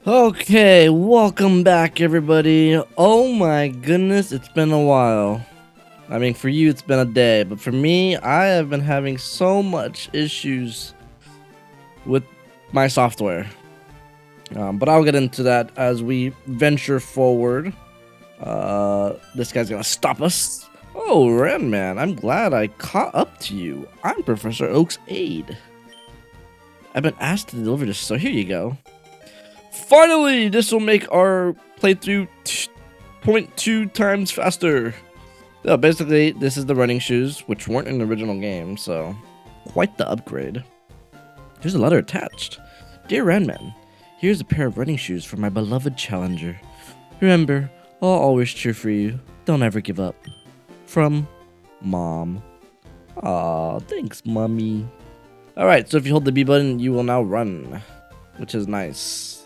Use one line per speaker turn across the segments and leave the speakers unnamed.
Okay, welcome back everybody. Oh my goodness, it's been a while. I mean, for you it's been a day, but for me, I have been having so much issues with my software. But I'll get into that as we venture forward. This guy's gonna stop us. Oh, Redman, I'm glad I caught up to you. I'm Professor Oak's aide. I've been asked to deliver this, so here you go. Finally, this will make our playthrough 0.2 times faster. So basically, this is the running shoes, which weren't in the original game, so quite the upgrade. There's a letter attached. Dear Ranman, here's a pair of running shoes for my beloved challenger. Remember, I'll always cheer for you. Don't ever give up. From Mom. Aw, thanks, Mommy. Alright, so if you hold the B button, you will now run, which is nice.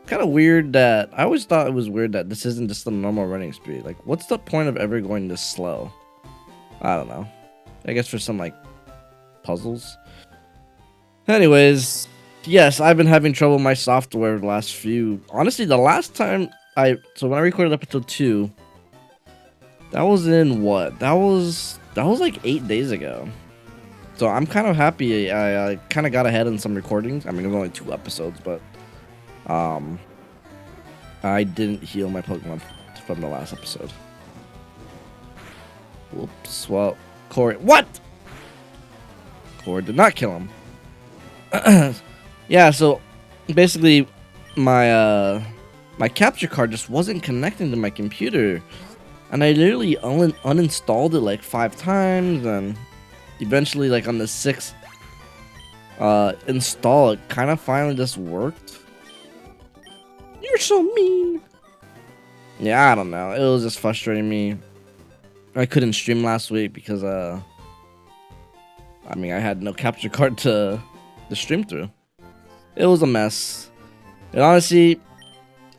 Kind of weird that I always thought it was weird that this isn't just the normal running speed. Like, what's the point of ever going this slow? I don't know. I guess for some like puzzles. Anyways, yes, I've been having trouble with my software the last few. Honestly, the last time when I recorded episode 2, that was in what? That was like 8 days ago. So I'm kind of happy. I kind of got ahead in some recordings. I mean, it was only 2 episodes, but I didn't heal my Pokemon from the last episode. Whoops. Well, Corey. What? Corey did not kill him. Yeah. So basically, my capture card just wasn't connecting to my computer, and I literally uninstalled it like 5 times, and eventually, like on the 6th install, it kind of finally just worked. You're so mean. Yeah, I don't know. It was just frustrating me. I couldn't stream last week because I had no capture card to stream through. It was a mess. And honestly,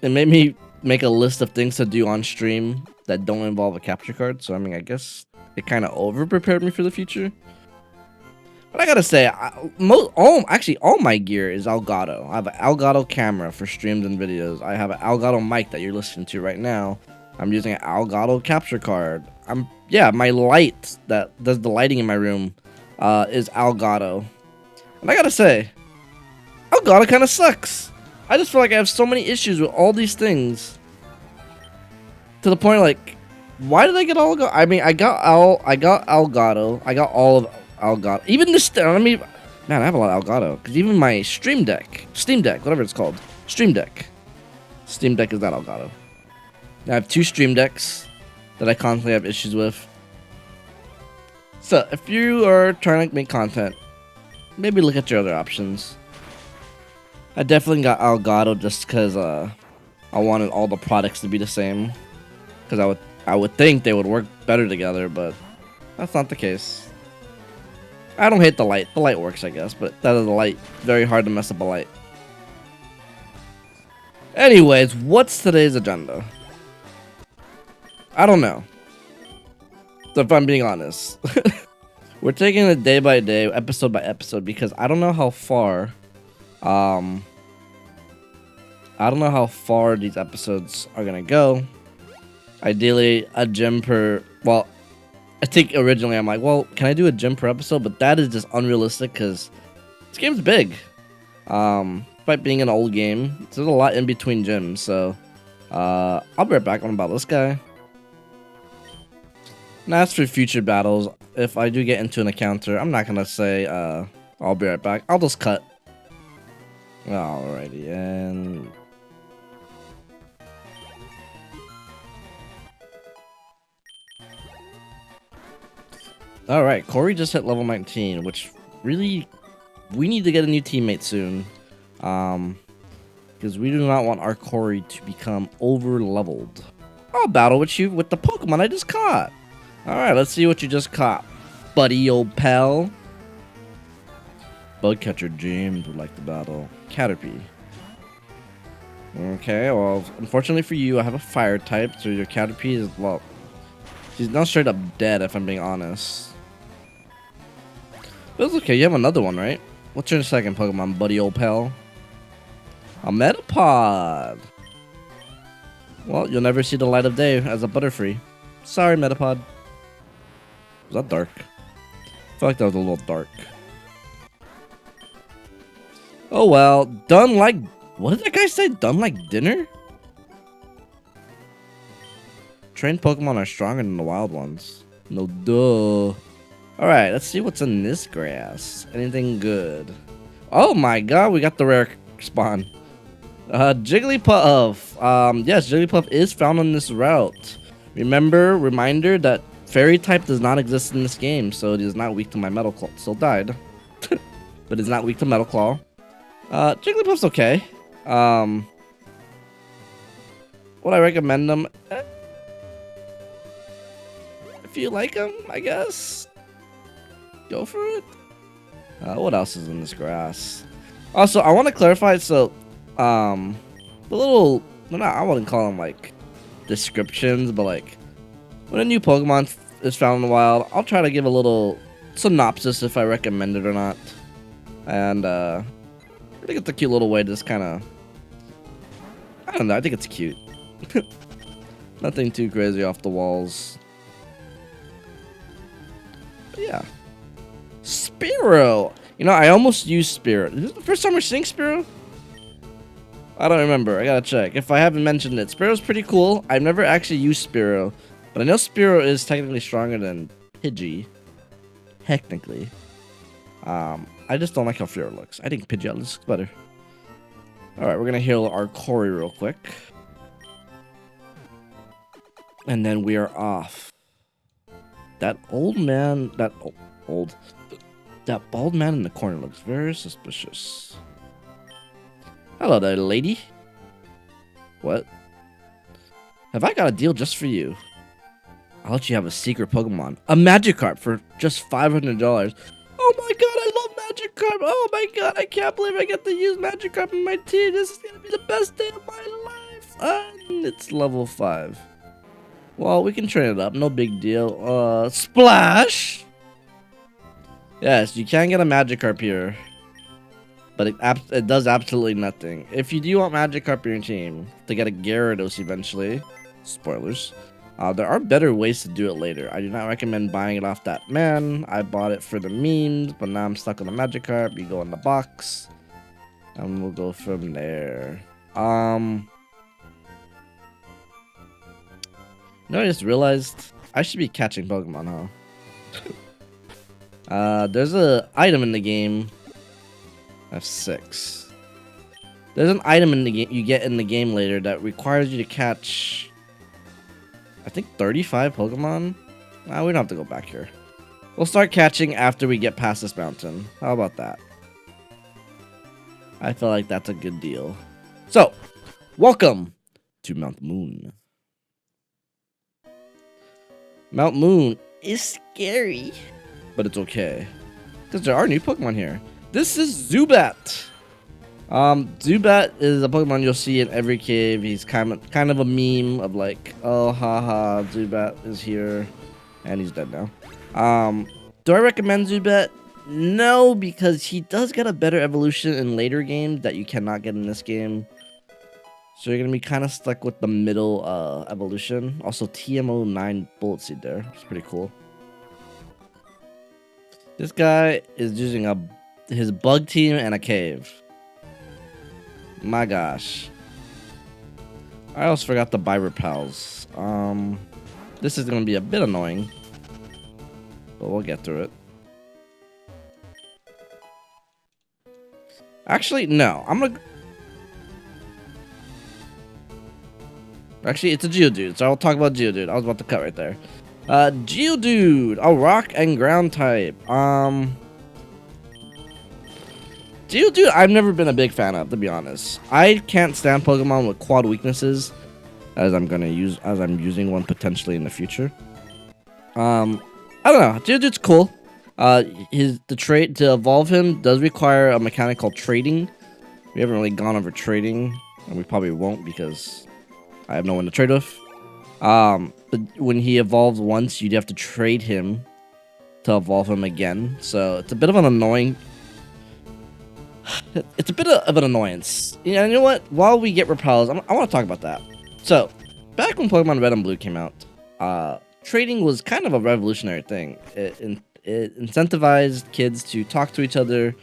it made me make a list of things to do on stream that don't involve a capture card. So I guess it kind of over prepared me for the future. But I gotta say, all my gear is Elgato. I have an Elgato camera for streams and videos. I have an Elgato mic that you're listening to right now. I'm using an Elgato capture card. My light that does the lighting in my room is Elgato. And I gotta say, Elgato kind of sucks. I just feel like I have so many issues with all these things. To the point, like, why did I get Elgato? I got Elgato. I got all of Elgato. Even this, man, I have a lot of Elgato. Because even my Steam Deck, whatever it's called, Steam Deck is not Elgato. I have 2 Stream Decks that I constantly have issues with. So, if you are trying to make content, maybe look at your other options. I definitely got Elgato just because I wanted all the products to be the same. Because I would think they would work better together, but that's not the case. I don't hate the light. The light works, I guess, but that is a light. Very hard to mess up a light. Anyways, what's today's agenda? I don't know. So if I'm being honest. We're taking it day by day, episode by episode, because I don't know how far these episodes are gonna go. Ideally, a gym per... Well, I think originally I'm like, well, can I do a gym per episode? But that is just unrealistic because this game's big. Despite being an old game, there's a lot in between gyms. So I'll be right back on about this guy. And as for future battles, if I do get into an encounter, I'm not going to say I'll be right back. I'll just cut. Alrighty, and... Alright, Corey just hit level 19, which really, we need to get a new teammate soon. Because we do not want our Corey to become over-leveled. I'll battle with you with the Pokemon I just caught. Alright, let's see what you just caught, buddy old pal. Bugcatcher James would like to battle Caterpie. Okay, well, unfortunately for you, I have a fire type, so your Caterpie is, well, she's not straight up dead if I'm being honest. But it's okay, you have another one, right? What's your second Pokemon, buddy old pal? A Metapod. Well, you'll never see the light of day as a Butterfree. Sorry, Metapod. Was that dark? I feel like that was a little dark. Oh well. Done like... What did that guy say? Done like dinner? Trained Pokemon are stronger than the wild ones. No duh. Alright, let's see what's in this grass. Anything good? Oh my god, we got the rare spawn. Jigglypuff. Yes, Jigglypuff is found on this route. Reminder that Fairy type does not exist in this game, so it is not weak to my Metal Claw. Still died. But it's not weak to Metal Claw. Jigglypuff's okay. Would I recommend them? If you like them, I guess. Go for it. What else is in this grass? Also, I want to clarify, so, the little, I wouldn't call them, like, descriptions, but, like, when a new Pokemon is found in the wild, I'll try to give a little synopsis if I recommend it or not. And, I think it's a cute little way to just kind of, I don't know, I think it's cute. Nothing too crazy off the walls. But yeah. Spearow! You know, I almost used Spearow. Is this the first time we're seeing Spearow? I don't remember. I gotta check. If I haven't mentioned it, Spearow's pretty cool. I've never actually used Spearow. But I know Spearow is technically stronger than Pidgey. Technically. I just don't like how Spearow looks. I think Pidgeot looks better. Alright, we're gonna heal our Corey real quick. And then we are off. That old man, that bald man in the corner looks very suspicious. Hello there, lady. What? Have I got a deal just for you? I'll let you have a secret Pokemon. A Magikarp for just $500. Oh my god, I love Magikarp. Oh my god, I can't believe I get to use Magikarp in my team. This is gonna be the best day of my life. And it's level 5. Well, we can train it up. No big deal. Splash! Yes, you can get a Magikarp here. But it does absolutely nothing. If you do want Magikarp in your team, to get a Gyarados eventually, spoilers, there are better ways to do it later. I do not recommend buying it off that man. I bought it for the memes, but now I'm stuck on the Magikarp. You go in the box, and we'll go from there. You know, I just realized I should be catching Pokemon, huh? There's an item in the game. I have 6. There's an item in the game you get in the game later that requires you to catch, I think, 35 Pokemon. We don't have to go back here. We'll start catching after we get past this mountain. How about that? I feel like that's a good deal. So, welcome to Mount Moon. Mount Moon is scary, but it's okay, because there are new Pokemon here. This is Zubat. Zubat is a Pokemon you'll see in every cave. He's kind of a meme of like, oh haha, Zubat is here, and he's dead now. Do I recommend Zubat? No, because he does get a better evolution in later games that you cannot get in this game. So you're gonna be kind of stuck with the middle evolution. Also, TMO9 Bullet Seed there. It's pretty cool. This guy is using his bug team and a cave. My gosh. I also forgot the buy repels. This is gonna be a bit annoying, but we'll get through it. Actually, no. Actually, it's a Geodude, so I'll talk about Geodude. I was about to cut right there. Geodude, a rock and ground type. Geodude, I've never been a big fan of, to be honest. I can't stand Pokemon with quad weaknesses, as I'm using one potentially in the future. I don't know. Geodude's cool. The trait to evolve him does require a mechanic called trading. We haven't really gone over trading, and we probably won't because I have no one to trade with. But when he evolves once, you'd have to trade him to evolve him again. So it's a bit of an annoying it's a bit of an annoyance. You know what? While we get repels, I want to talk about that. So, back when Pokemon Red and Blue came out, trading was kind of a revolutionary thing. It incentivized kids to talk to each other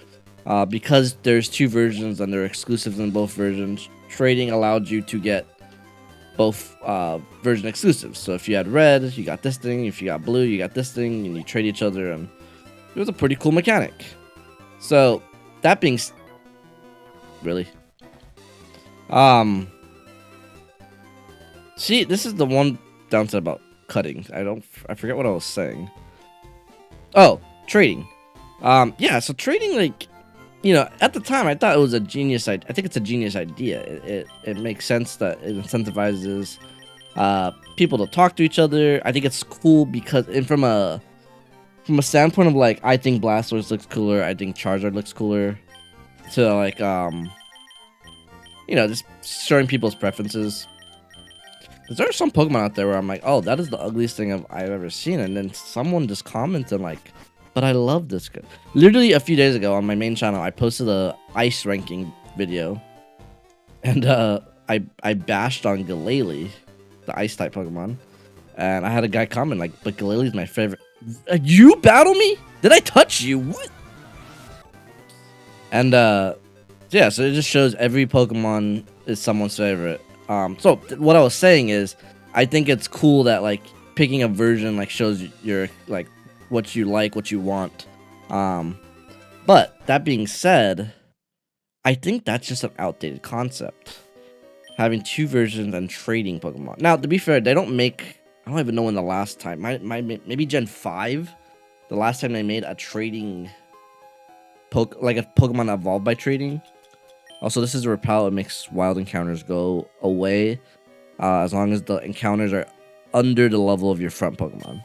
because there's two versions and they're exclusives in both versions. Trading allowed you to get both version exclusives. So if you had red, you got this thing. If you got blue, you got this thing, and you trade each other, and it was a pretty cool mechanic. So that being really, see, this is the one downside about cutting. I forget what I was saying. Oh, trading. Yeah, so trading, like, you know, at the time I thought it was a genius idea. I think it's a genius idea. It makes sense that it incentivizes people to talk to each other. I think it's cool because, and from a standpoint of like, I think Blastoise looks cooler, I think Charizard looks cooler, to like you know, just showing people's preferences. Because there are some Pokemon out there where I'm like, oh, that is the ugliest thing I've ever seen, and then someone just commented like, but I love this guy. Literally a few days ago on my main channel, I posted a ice ranking video, and I bashed on Galele, the ice type Pokemon, and I had a guy comment like, but Galele's my favorite. You battle me? Did I touch you? What? And yeah, so it just shows every Pokemon is someone's favorite. So what I was saying is, I think it's cool that like picking a version like shows your like what you like, what you want. But that being said, I think that's just an outdated concept. Having two versions and trading Pokemon. Now, to be fair, they don't make. I don't even know when the last time. Maybe Gen 5, the last time they made a trading like a Pokemon evolved by trading. Also, this is a repel. It makes wild encounters go away as long as the encounters are under the level of your front Pokemon.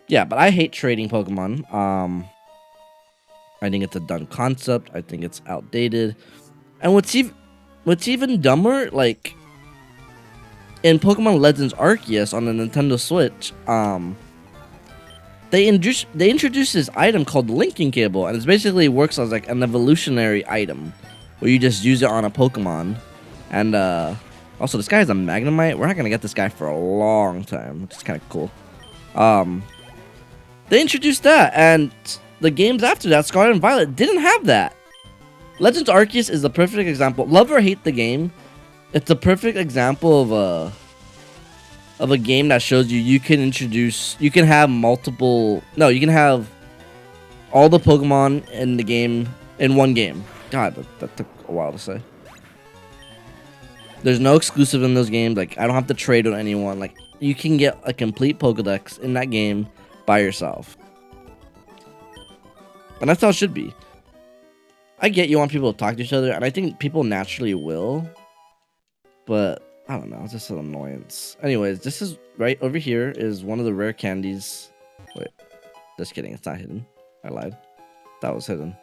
Yeah, but I hate trading Pokemon. I think it's a dumb concept. I think it's outdated. And what's even dumber, like in Pokemon Legends Arceus on the Nintendo Switch, they introduced this item called the linking cable, and it basically works as like an evolutionary item where you just use it on a Pokemon. And also, this guy is a Magnemite. We're not gonna get this guy for a long time, which is kind of cool. They introduced that, and the games after that, Scarlet and Violet, didn't have that. Legends Arceus is the perfect example. Love or hate the game, it's a perfect example of a game that shows you can have you can have all the Pokemon in the game in one game. God, that took a while to say. There's no exclusive in those games. Like, I don't have to trade with anyone. Like, you can get a complete Pokedex in that game by yourself. And that's how it should be. I get you want people to talk to each other, and I think people naturally will. But I don't know, it's just an annoyance. Anyways, this is right over here is one of the rare candies. Wait, just kidding, it's not hidden. I lied. That was hidden.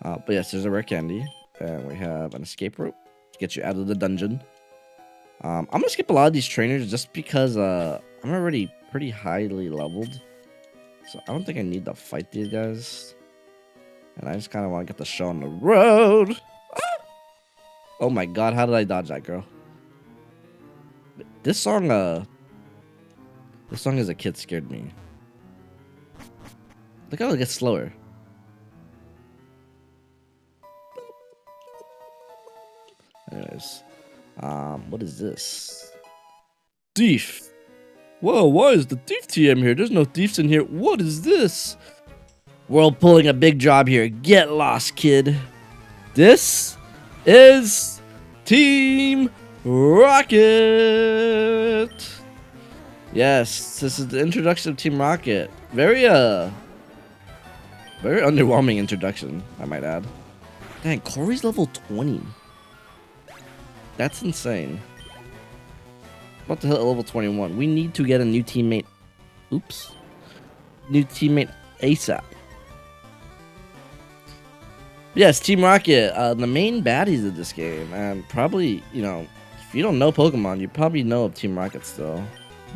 But yes, there's a rare candy. And we have an escape rope to get you out of the dungeon. I'm gonna skip a lot of these trainers just because I'm already pretty highly leveled. So I don't think I need to fight these guys. And I just kind of want to get the show on the road. Ah! Oh my god, how did I dodge that, girl? This song as a kid scared me. Look how it gets slower. Anyways, what is this? Thief. Whoa, why is the thief TM here? There's no thieves in here. What is this? World pulling a big job here. Get lost, kid. This is Team Rocket. Yes, this is the introduction of Team Rocket. Very underwhelming introduction, I might add. Dang, Corey's level 20. That's insane. About to hit level 21. We need to get a new teammate. Oops. New teammate ASAP. Yes, Team Rocket, the main baddies of this game, and probably, you know, if you don't know Pokemon, you probably know of Team Rocket still.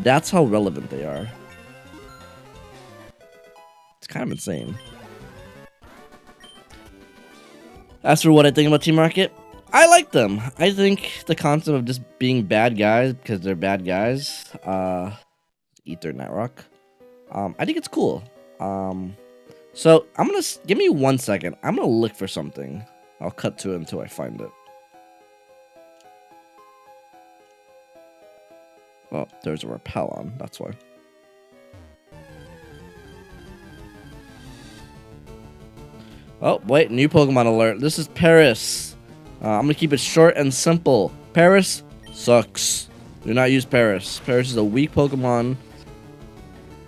That's how relevant they are. It's kind of insane. As for what I think about Team Rocket, I like them. I think the concept of just being bad guys because they're bad guys, eat their Nightrock. I think it's cool. So I'm gonna give me 1 second. I'm gonna look for something. I'll cut to it until I find it. Well, there's a repel on. That's why. Oh, wait, new Pokemon alert. This is Paris. I'm gonna keep it short and simple. Paris sucks. Do not use Paris. Paris is a weak Pokemon.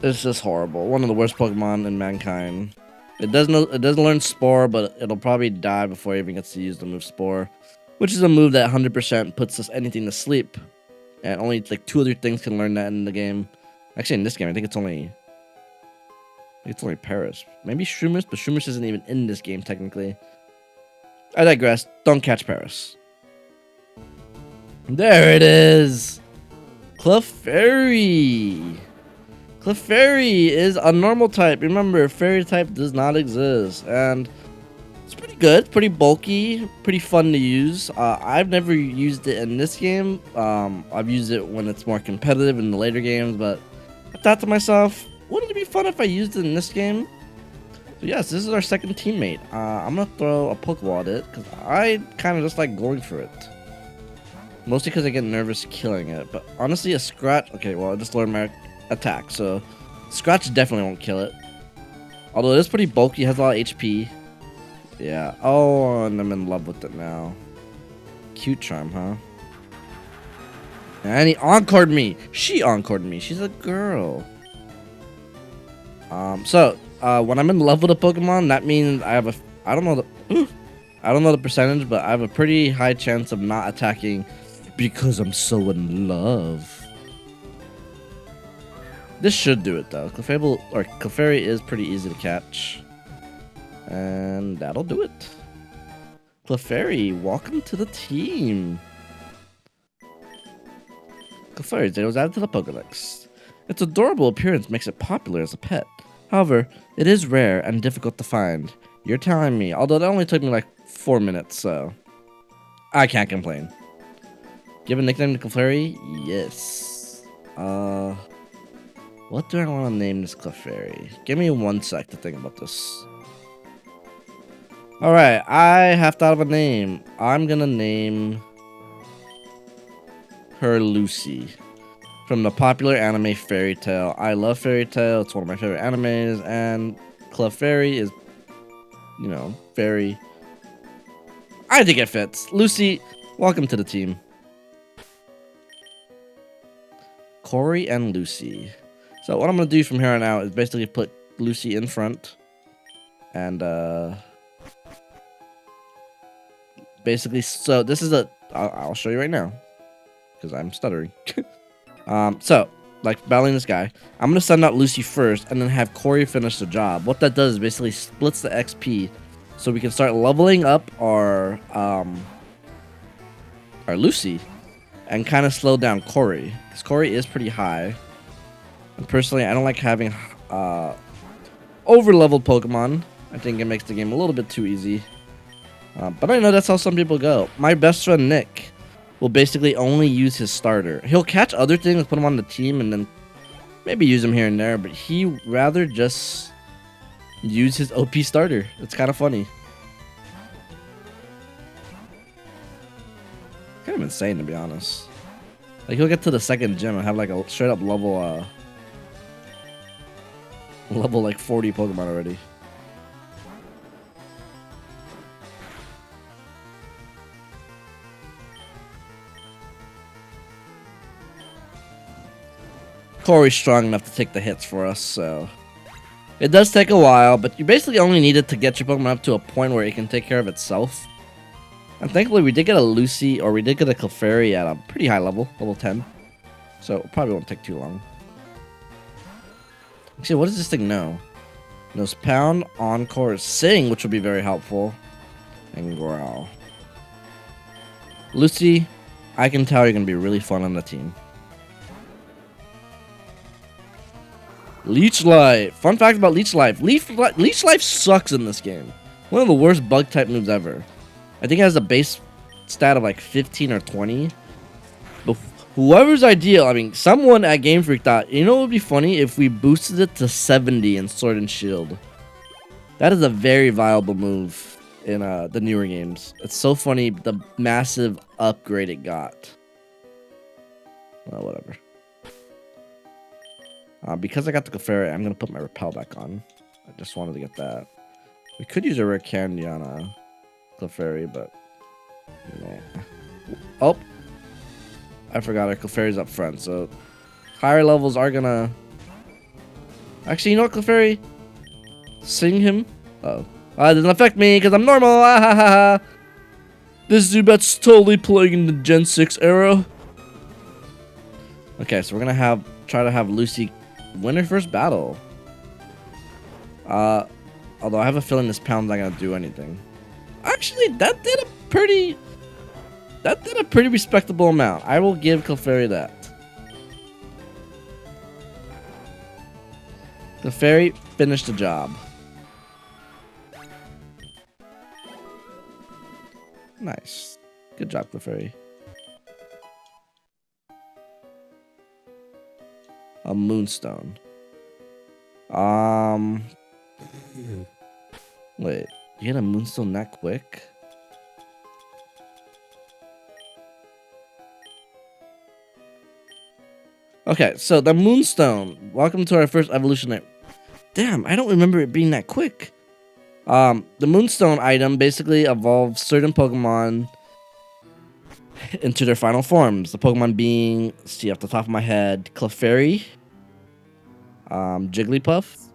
It's just horrible. One of the worst Pokemon in mankind. It doesn't learn Spore, but it'll probably die before it even gets to use the move Spore, which is a move that 100% puts anything to sleep. And only like 2 other things can learn that in the game. Actually, in this game, I think it's only Paris. Maybe Shroomish, but Shroomish isn't even in this game, technically. I digress. Don't catch Paris. There it is! Clefairy! Clefairy is a normal type. Remember, fairy type does not exist. And it's pretty good, pretty bulky, pretty fun to use. I've never used it in this game. I've used it when it's more competitive in the later games, but I thought to myself, wouldn't it be fun if I used it in this game? So yes, this is our second teammate. I'm going to throw a Pokeball at it, because I kind of just like going for it. Mostly because I get nervous killing it. But honestly, a Scratch... Okay, well, I just learned my attack, so... Scratch definitely won't kill it. Although it is pretty bulky, has a lot of HP. Yeah. Oh, and I'm in love with it now. Cute charm, huh? And he encored me. She encored me. She's a girl. When I'm in love with a Pokemon, that means I have I don't know the percentage, but I have a pretty high chance of not attacking because I'm so in love. This should do it though. Clefairy is pretty easy to catch. And that'll do it. Clefairy, welcome to the team. Clefairy was added to the Pokédex. Its adorable appearance makes it popular as a pet. However, it is rare and difficult to find. You're telling me, although that only took me like 4 minutes, so I can't complain. Give a nickname to Clefairy? Yes. What do I want to name this Clefairy? Give me 1 sec to think about this. Alright, I have thought of a name. I'm gonna name her Lucy. From the popular anime Fairy Tail. I love Fairy Tail. It's one of my favorite animes. And Clefairy is, you know, fairy. I think it fits. Lucy, welcome to the team. Corey and Lucy. So what I'm going to do from here on out is basically put Lucy in front. And, basically, so this is I'll show you right now. Because I'm stuttering. So, like battling this guy, I'm going to send out Lucy first and then have Corey finish the job. What that does is basically splits the XP so we can start leveling up our Lucy and kind of slow down Corey. Because Corey is pretty high. And personally, I don't like having over-leveled Pokemon. I think it makes the game a little bit too easy. But I know that's how some people go. My best friend, Nick, will basically only use his starter. He'll catch other things, put them on the team, and then maybe use them here and there, but he rather just use his OP starter. It's kind of funny. Kind of insane, to be honest. Like, he'll get to the second gym and have like a straight up level like 40 Pokemon already. Corey's strong enough to take the hits for us, so it does take a while, but you basically only need it to get your Pokemon up to a point where it can take care of itself. And thankfully, we did get a Lucy, or we did get a Clefairy at a pretty high level, level 10. So it probably won't take too long. Actually, what does this thing know? It knows Pound, Encore, Sing, which would be very helpful, and Growl. Lucy, I can tell you're going to be really fun on the team. Leech Life. Fun fact about Leech Life. Leech Life sucks in this game. One of the worst bug type moves ever. I think it has a base stat of like 15 or 20. But whoever's ideal, I mean, someone at Game Freak thought, you know what would be funny if we boosted it to 70 in Sword and Shield. That is a very viable move in the newer games. It's so funny the massive upgrade it got. Well, whatever. Because I got the Clefairy, I'm gonna put my Repel back on. I just wanted to get that. We could use a rare candy on a Clefairy, but nah. Oh, I forgot our Clefairy's up front, so higher levels are gonna. Actually, you know what, Clefairy? Sing him. Oh, it doesn't affect me because I'm normal. Ah, ha, ha, ha. This Zubat's totally playing in the Gen 6 era. Okay, so we're gonna try to have Lucy win her first battle. Although I have a feeling this pound's not gonna do anything. Actually, that did a pretty respectable amount. I will give Clefairy that. Clefairy finished the job. Nice. Good job, Clefairy. A Moonstone. Wait, you get a Moonstone that quick? Okay, so the Moonstone. Welcome to our first evolution. Damn, I don't remember it being that quick. The Moonstone item basically evolves certain Pokemon into their final forms. The Pokemon being, let's see off the top of my head, Clefairy, Jigglypuff,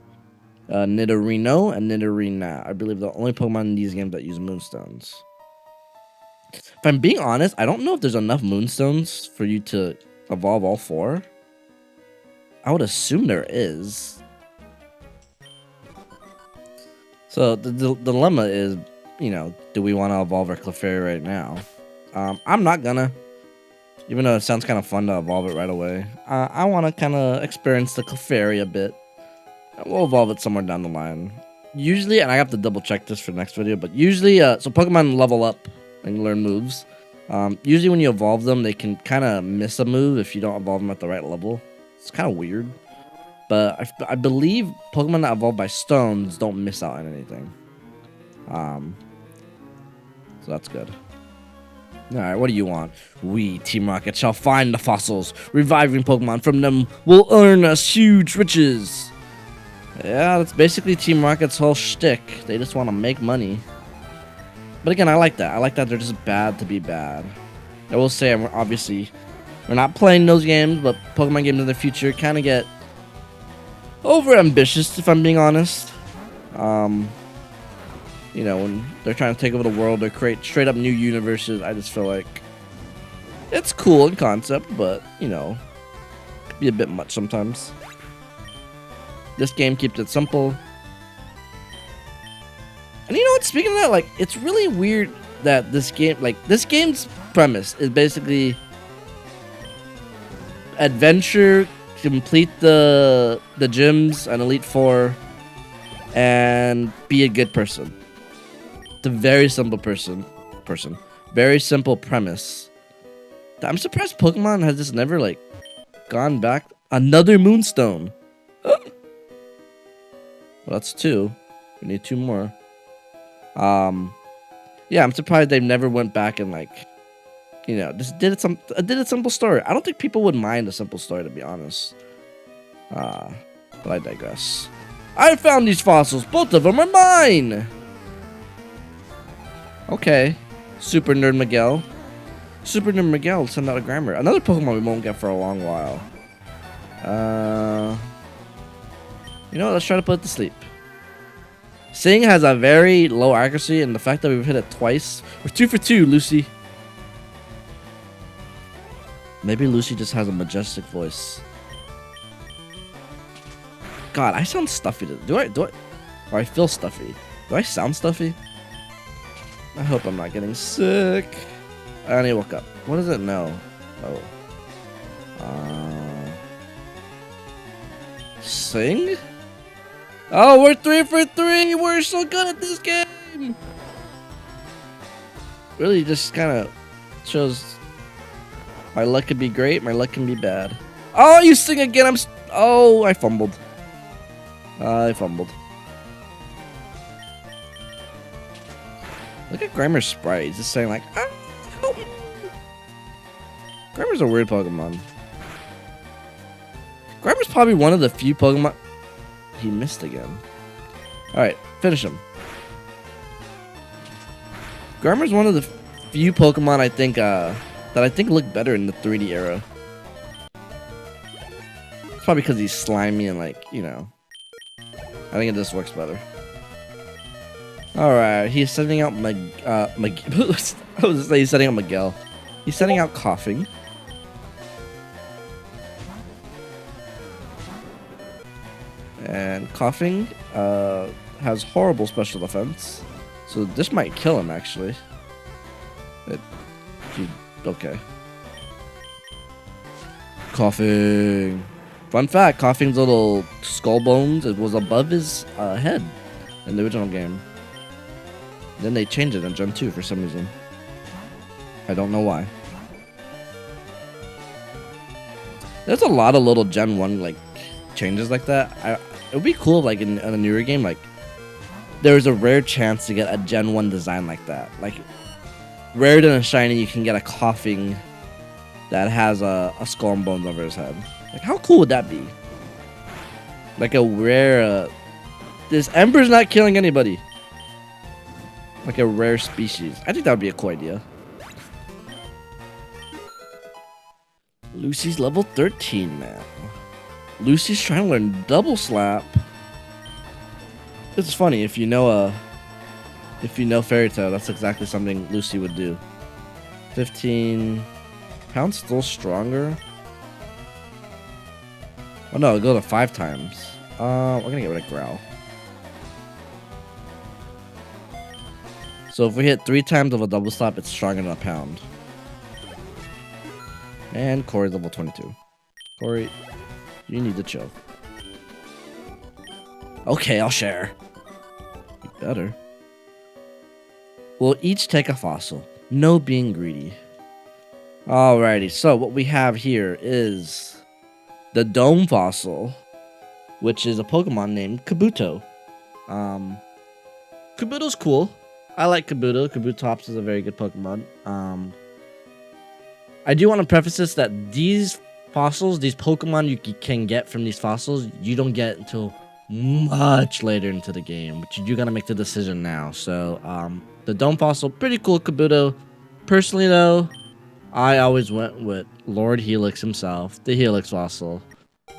Nidorino, and Nidorina. I believe the only Pokemon in these games that use Moonstones. If I'm being honest, I don't know if there's enough Moonstones for you to evolve all 4. I would assume there is. So the dilemma is, you know, do we want to evolve our Clefairy right now? I'm not gonna. Even though it sounds kind of fun to evolve it right away. I want to kind of experience the Clefairy a bit. We'll evolve it somewhere down the line. Usually, and I have to double check this for the next video, but usually, so Pokemon level up and learn moves. Usually when you evolve them, they can kind of miss a move if you don't evolve them at the right level. It's kind of weird. But I believe Pokemon that evolve by stones don't miss out on anything. So that's good. Alright, what do you want? We, Team Rocket, shall find the fossils. Reviving Pokemon from them will earn us huge riches. Yeah, that's basically Team Rocket's whole shtick. They just want to make money. But again, I like that. I like that they're just bad to be bad. I will say, we're not playing those games, but Pokemon games in the future kind of get over-ambitious, if I'm being honest. You know, when they're trying to take over the world or create straight-up new universes, I just feel like it's cool in concept, but, you know, could be a bit much sometimes. This game keeps it simple. And you know what, speaking of that, like, it's really weird that this game's premise is basically adventure, complete the gyms and Elite Four, and be a good person. It's a very simple very simple premise. I'm surprised Pokemon has just never, like, gone back. Another Moonstone. Well, that's 2. We need 2 more. Yeah, I'm surprised they never went back and, like, you know, just did a simple story. I don't think people would mind a simple story, to be honest. But I digress. I found these fossils. Both of them are mine. Okay, Super Nerd Miguel. Super Nerd Miguel send out a grammar. Another Pokemon we won't get for a long while. You know what? Let's try to put it to sleep. Sing has a very low accuracy, and the fact that we've hit it twice. We're 2 for 2, Lucy. Maybe Lucy just has a majestic voice. God, I sound stuffy. Do I? Or I feel stuffy. Do I sound stuffy? I hope I'm not getting sick. I need to woke up. What does it know? Oh. Sing? Oh, we're 3 for 3. We're so good at this game. really just kind of shows my luck can be great, my luck can be bad. Oh, you sing again. Oh, I fumbled. I fumbled. Look at Grimer's sprite. He's just saying like, ah, help me. Grimer's a weird Pokemon. Grimer's probably one of the few Pokemon. He missed again. Alright, finish him. Grimer's one of the few Pokemon I think that I think look better in the 3D era. It's probably because he's slimy and like, you know. I think it just works better. Alright, he's sending out I was gonna say he's sending out Miguel. He's sending out Coughing. And Coughing has horrible special defense. So this might kill him actually. Okay. Coughing. Fun fact, Coughing's little skull bones, it was above his head in the original game. Then they changed it in Gen 2 for some reason. I don't know why. There's a lot of little Gen 1 like changes like that. It would be cool if, like in a newer game, like there was a rare chance to get a Gen 1 design like that. Like rare than a shiny, you can get a Coughing that has a skull and bones over his head. Like how cool would that be? Like a rare this Ember's not killing anybody. Like a rare species. I think that would be a cool idea. Lucy's level 13 now. Lucy's trying to learn Double Slap. It's funny if you know Fairy Tail, that's exactly something Lucy would do. 15 pounds still stronger. Oh no, go to 5 times. We're gonna get rid of Growl. So if we hit 3 times of a Double Slap, it's stronger than a pound. And Corey's level 22. Corey, you need to chill. Okay, I'll share. You better. We'll each take a fossil. No being greedy. Alrighty, so what we have here is the Dome Fossil, which is a Pokemon named Kabuto. Kabuto's cool. I like Kabuto. Kabutops is a very good Pokemon. I do want to preface this that these fossils, these Pokemon you can get from these fossils, you don't get until much later into the game, but you gotta make the decision now. So, the Dome Fossil, pretty cool Kabuto. Personally, though, I always went with Lord Helix himself, the Helix Fossil.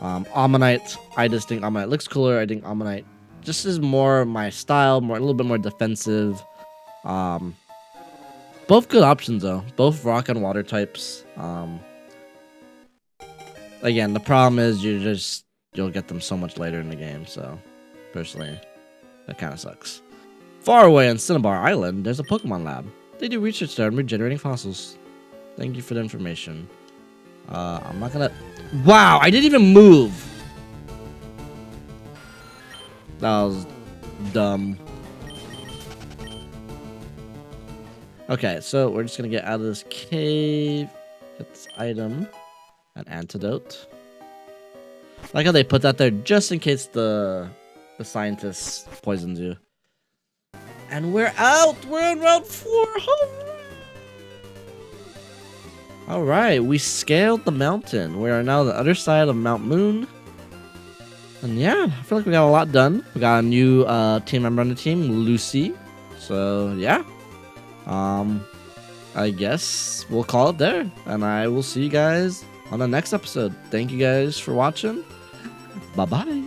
Ammonite, I just think Ammonite looks cooler. I think Ammonite just is more my style, a little bit more defensive. Both good options though. Both rock and water types. Again, the problem is you'll get them so much later in the game. So, personally, that kind of sucks. Far away on Cinnabar Island, there's a Pokemon lab. They do research there on regenerating fossils. Thank you for the information. I'm not gonna. Wow, I didn't even move. That was dumb. Okay, so we're just gonna get out of this cave. Get this item, an antidote. I like how they put that there just in case the scientist poisons you. And we're out. We're on Route 4. All right, we scaled the mountain. We are now on the other side of Mount Moon. And yeah, I feel like we got a lot done. We got a new team member on the team, Lucy. So yeah. I guess we'll call it there, and I will see you guys on the next episode. Thank you guys for watching. Bye bye.